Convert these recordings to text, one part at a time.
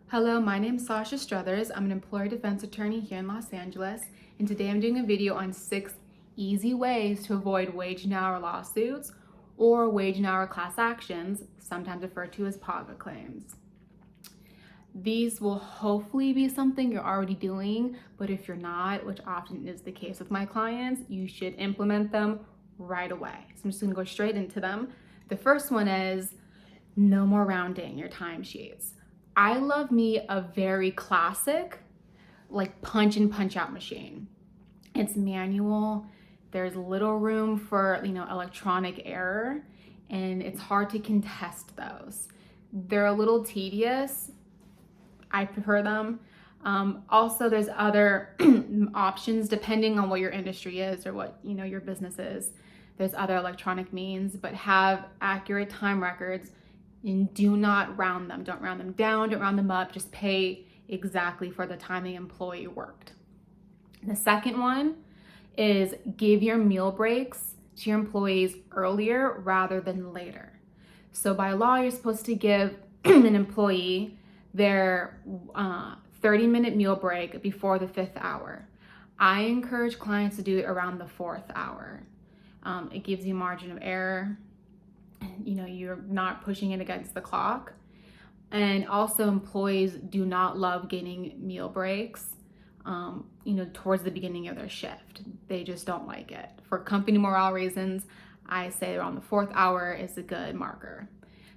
Hello, my name is Sasha Struthers. I'm an employer defense attorney here in Los Angeles, and today I'm doing a video on 6 easy ways to avoid wage and hour lawsuits or wage and hour class actions, sometimes referred to as PAGA claims. These will hopefully be something you're already doing, but if you're not, which often is the case with my clients, you should implement them right away. So I'm just gonna go straight into them. The first one is no more rounding your timesheets. I love me a very classic, like punch in, punch out machine. It's manual. There's little room for, electronic error, and it's hard to contest those. They're a little tedious. I prefer them. Also, there's other options depending on what your industry is or what your business is. There's other electronic means, but have accurate time records and do not round them. Don't round them down, don't round them up, just pay exactly for the time the employee worked. The second one is give your meal breaks to your employees earlier rather than later. So by law, you're supposed to give an employee their 30-minute meal break before the 5th hour. I encourage clients to do it around the 4th hour. It gives you margin of error. You're not pushing it against the clock. And also employees do not love getting meal breaks, towards the beginning of their shift. They just don't like it. For company morale reasons, I say around the 4th hour is a good marker.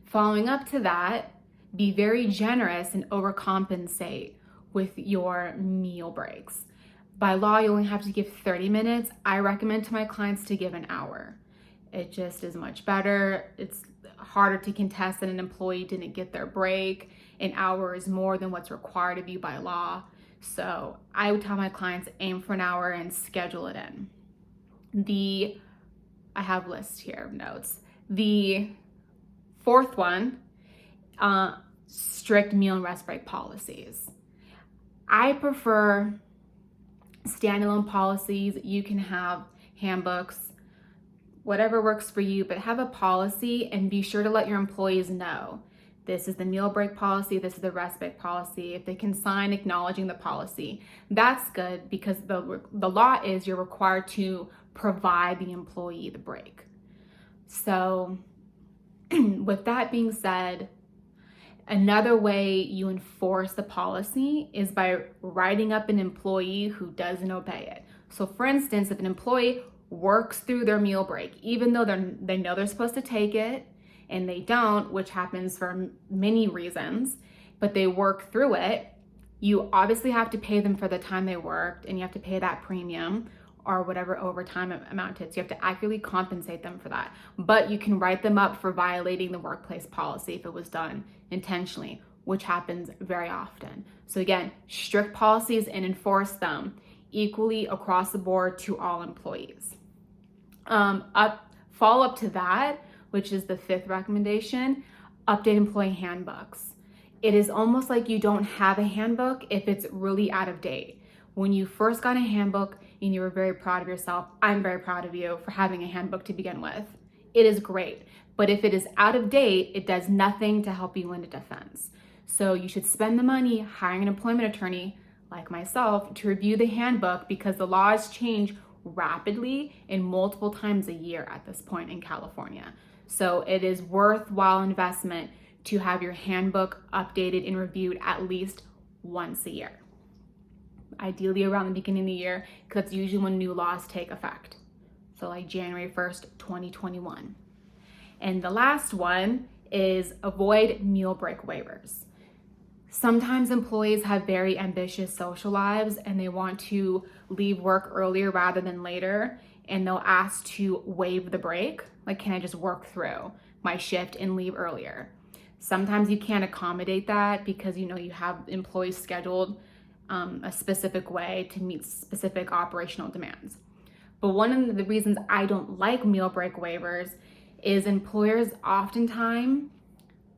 Following up to that, be very generous and overcompensate with your meal breaks. By law, you only have to give 30 minutes. I recommend to my clients to give an hour. It just is much better. It's harder to contest that an employee didn't get their break. An hour is more than what's required of you by law. So I would tell my clients aim for an hour and schedule it in. I have lists here of notes. The fourth one, strict meal and rest break policies. I prefer standalone policies. You can have handbooks, whatever works for you, but have a policy and be sure to let your employees know. This is the meal break policy, this is the rest break policy. If they can sign acknowledging the policy, that's good because the law is you're required to provide the employee the break. So with that being said, another way you enforce the policy is by writing up an employee who doesn't obey it. So for instance, if an employee works through their meal break, even though they know they're supposed to take it and they don't, which happens for many reasons, but they work through it, you obviously have to pay them for the time they worked and you have to pay that premium or whatever overtime amounted. So you have to accurately compensate them for that. But you can write them up for violating the workplace policy if it was done intentionally, which happens very often. So again, strict policies and enforce them equally across the board to all employees. Follow up to that, which is the 5th recommendation, update employee handbooks. It is almost like you don't have a handbook if it's really out of date. When you first got a handbook and you were very proud of yourself, I'm very proud of you for having a handbook to begin with. It is great, but if it is out of date, it does nothing to help you win a defense. So you should spend the money hiring an employment attorney like myself to review the handbook because the laws change rapidly and multiple times a year at this point in California. So it is worthwhile investment to have your handbook updated and reviewed at least once a year. Ideally around the beginning of the year, because that's usually when new laws take effect. So like January 1st, 2021. And the last one is avoid meal break waivers. Sometimes employees have very ambitious social lives and they want to leave work earlier rather than later, and they'll ask to waive the break. Like, can I just work through my shift and leave earlier? Sometimes you can't accommodate that because you have employees scheduled a specific way to meet specific operational demands. But one of the reasons I don't like meal break waivers is employers oftentimes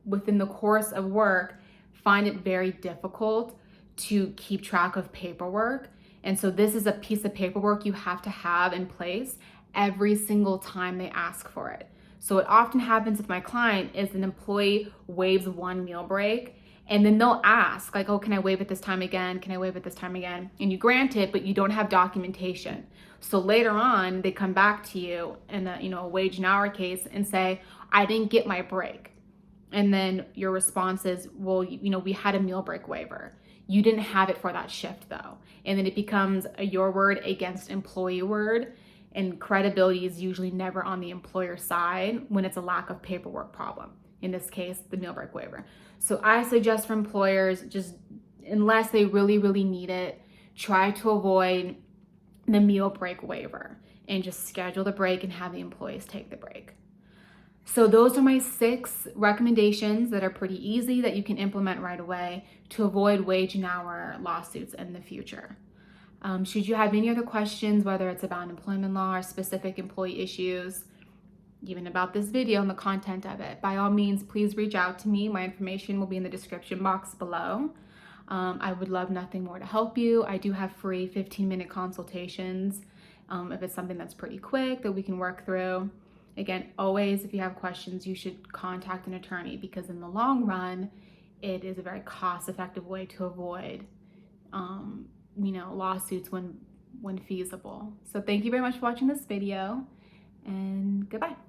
within the course of work find it very difficult to keep track of paperwork. And so this is a piece of paperwork you have to have in place every single time they ask for it. So what often happens with my client is an employee waives one meal break And then they'll ask like, oh, can I waive it this time again? Can I waive it this time again? And you grant it, but you don't have documentation. So later on, they come back to you in a wage and hour case and say, I didn't get my break. And then your response is, well, we had a meal break waiver. You didn't have it for that shift though. And then it becomes your word against employee word, and credibility is usually never on the employer side when it's a lack of paperwork problem. In this case, the meal break waiver. So I suggest for employers, just unless they really, really need it, try to avoid the meal break waiver and just schedule the break and have the employees take the break. So those are my 6 recommendations that are pretty easy that you can implement right away to avoid wage and hour lawsuits in the future. Should you have any other questions, whether it's about employment law or specific employee issues, even about this video and the content of it, by all means, please reach out to me. My information will be in the description box below. I would love nothing more to help you. I do have free 15-minute consultations if it's something that's pretty quick that we can work through. Again, always, if you have questions, you should contact an attorney, because in the long run, it is a very cost-effective way to avoid, lawsuits when feasible. So thank you very much for watching this video, and goodbye.